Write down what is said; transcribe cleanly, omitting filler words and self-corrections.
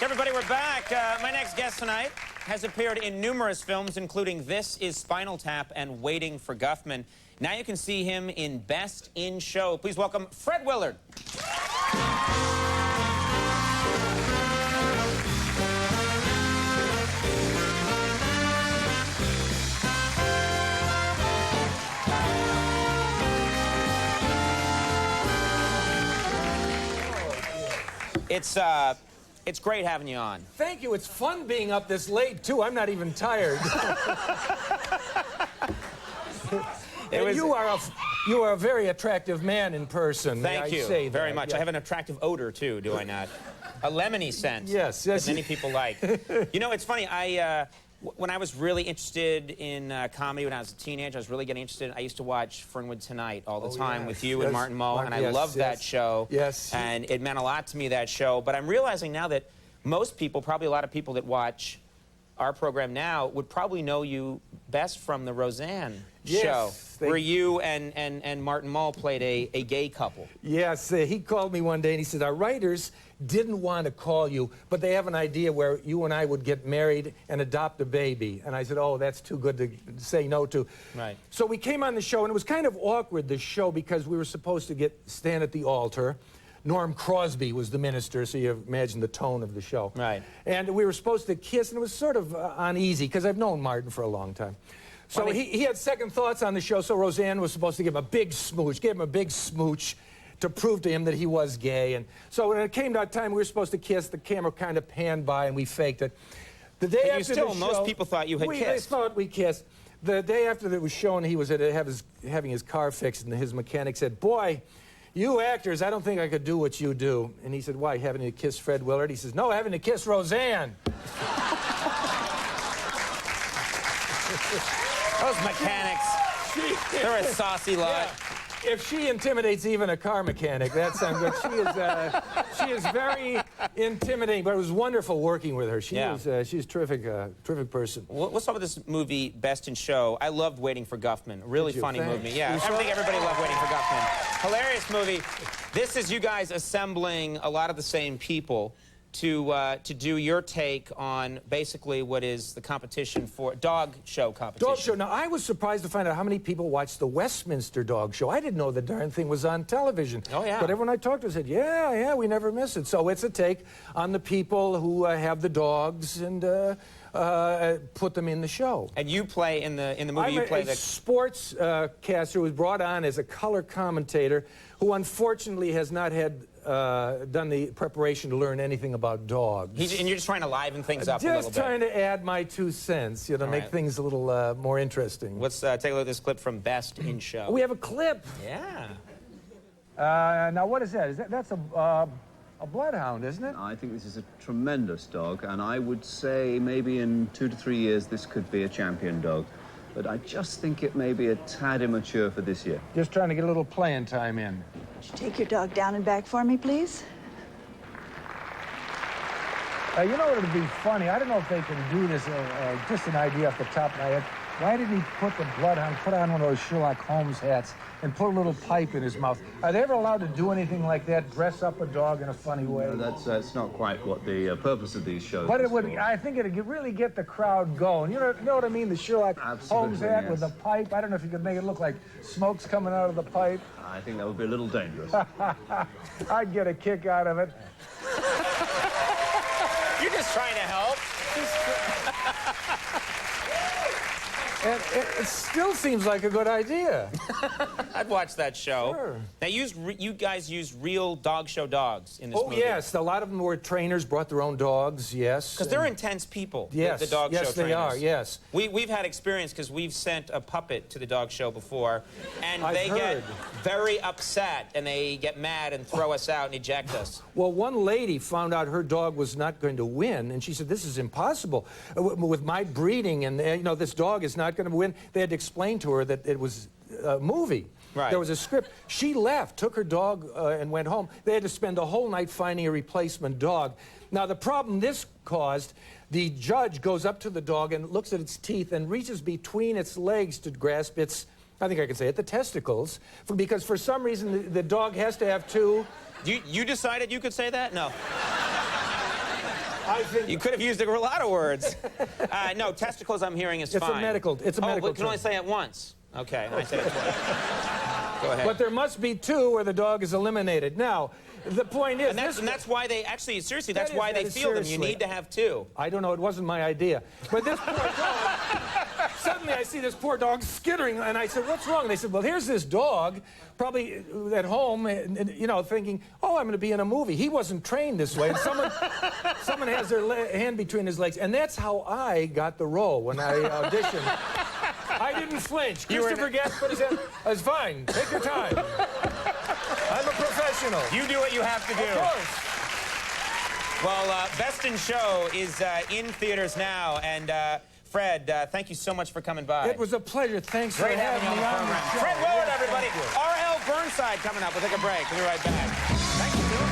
Everybody, we're back. My next guest tonight has appeared in numerous films, including This Is Spinal Tap and Waiting for Guffman. Now you can see him in Best in Show. Please welcome Fred Willard. It's great having you on. Thank you. It's fun being up this late, too. I'm not even tired. You are a very attractive man in person. Thank you say very that. much. Yeah. I have an attractive odor, too, do I not? A lemony scent. Yes. That many people like. You know, it's funny. When I was really interested in comedy when I was a teenager, I was really getting interested. I used to watch Fernwood Tonight all the time with you and Martin Mull, and I loved that show. Yes. And it meant a lot to me, that show. But I'm realizing now that most people, probably a lot of people that watch our program now, would probably know you best from the Roseanne show, where you and Martin Mull played a gay couple. Yes, he called me one day and he said, our writers didn't want to call you, but they have an idea where you and I would get married and adopt a baby. And I said, oh, that's too good to say no to. Right. So we came on the show, and it was kind of awkward, the show, because we were supposed to stand at the altar. Norm Crosby was the minister, so you imagine the tone of the show. Right. And we were supposed to kiss, and it was sort of uneasy, because I've known Martin for a long time. So he had second thoughts on the show, so Roseanne was supposed to give him a big smooch, to prove to him that he was gay. And so when it came that time we were supposed to kiss, the camera kind of panned by and we faked it. The day after the show, most people thought you had kissed. They thought we kissed. The day after it was shown, he was having his car fixed, and his mechanic said, boy, you actors, I don't think I could do what you do. And he said, why, having to kiss Fred Willard? He says, no, having to kiss Roseanne. Those mechanics, they're a saucy lot. Yeah. If she intimidates even a car mechanic, that sounds good. She is very intimidating, but it was wonderful working with her. She's a terrific person. Well, let's talk about this movie, Best in Show. I loved Waiting for Guffman. Really funny movie. Yeah, I think everybody loved Waiting for Guffman. Hilarious movie. This is you guys assembling a lot of the same people to do your take on basically what is the competition for dog show competition. Dog show. Now, I was surprised to find out how many people watched the Westminster Dog Show. I didn't know the darn thing was on television. Oh, yeah. But everyone I talked to said, yeah, we never miss it. So it's a take on the people who have the dogs and put them in the show. And you play in the movie. You play the sports caster who was brought on as a color commentator, who unfortunately has not had done the preparation to learn anything about dogs. And you're just trying to liven things up a little bit. Just trying to add my 2 cents, make things a little more interesting. Let's take a look at this clip from Best in Show. We have a clip. Yeah. Now, what is that? That's a bloodhound, isn't it? I think this is a tremendous dog, and I would say maybe in 2 to 3 years this could be a champion dog. But I just think it may be a tad immature for this year. Just trying to get a little playing time in. Would you take your dog down and back for me, please? You know what would be funny? I don't know if they can do this, just an idea off the top of my head. Why didn't he put on one of those Sherlock Holmes hats and put a little pipe in his mouth? Are they ever allowed to do anything like that, dress up a dog in a funny way? No, that's not quite what the purpose of these shows is. But it would, I think it would really get the crowd going. You know what I mean? The Sherlock Holmes hat with the pipe. I don't know if you could make it look like smoke's coming out of the pipe. I think that would be a little dangerous. I'd get a kick out of it. You're just trying to help. It still seems like a good idea. I'd watch that show. Sure. Now, you guys use real dog show dogs in this movie. Oh, yes. A lot of them were trainers, brought their own dogs, yes. Because they're intense people, yes, the dog show trainers. Yes, they are, yes. We've had experience because we've sent a puppet to the dog show before, and I've they heard. get very upset, and they get mad and throw us out and eject us. Well, one lady found out her dog was not going to win, and she said, this is impossible. With my breeding, and this dog is not going to win. They had to explain to her that it was a movie. Right. There was a script. She left, took her dog, and went home. They had to spend a whole night finding a replacement dog. Now, the problem this caused, the judge goes up to the dog and looks at its teeth and reaches between its legs to grasp its, I think I can say it, the testicles, because for some reason the dog has to have two. You decided you could say that? No. I think You could have used a lot of words. No, testicles, I'm hearing, is it's fine. a medical. It's a medical. Oh, we can only term. say it once. Okay, I said it twice. Go ahead. But there must be 2 where the dog is eliminated. Now, the point is, and that's why they actually, seriously, that's why they feel them. You seriously. need to have 2. I don't know. It wasn't my idea. But this poor dog. Suddenly, I see this poor dog skittering, and I said, "What's wrong?" They said, "Well, here's this dog, probably at home, and you know, thinking, oh, I'm going to be in a movie." He wasn't trained this way, and someone has their hand between his legs, and that's how I got the role when I auditioned. I didn't flinch. Christopher Guest put his hand. It's fine. Take your time. I'm a professional. You do what you have to do. Of course. Well, Best in Show is in theaters now, and Fred, thank you so much for coming by. It was a pleasure. Thanks for Great having having you me on the on the program. show. Fred Willard, Yes, everybody. thank you. R.L. Burnside coming up. We'll take a break. We'll be right back. Thank you.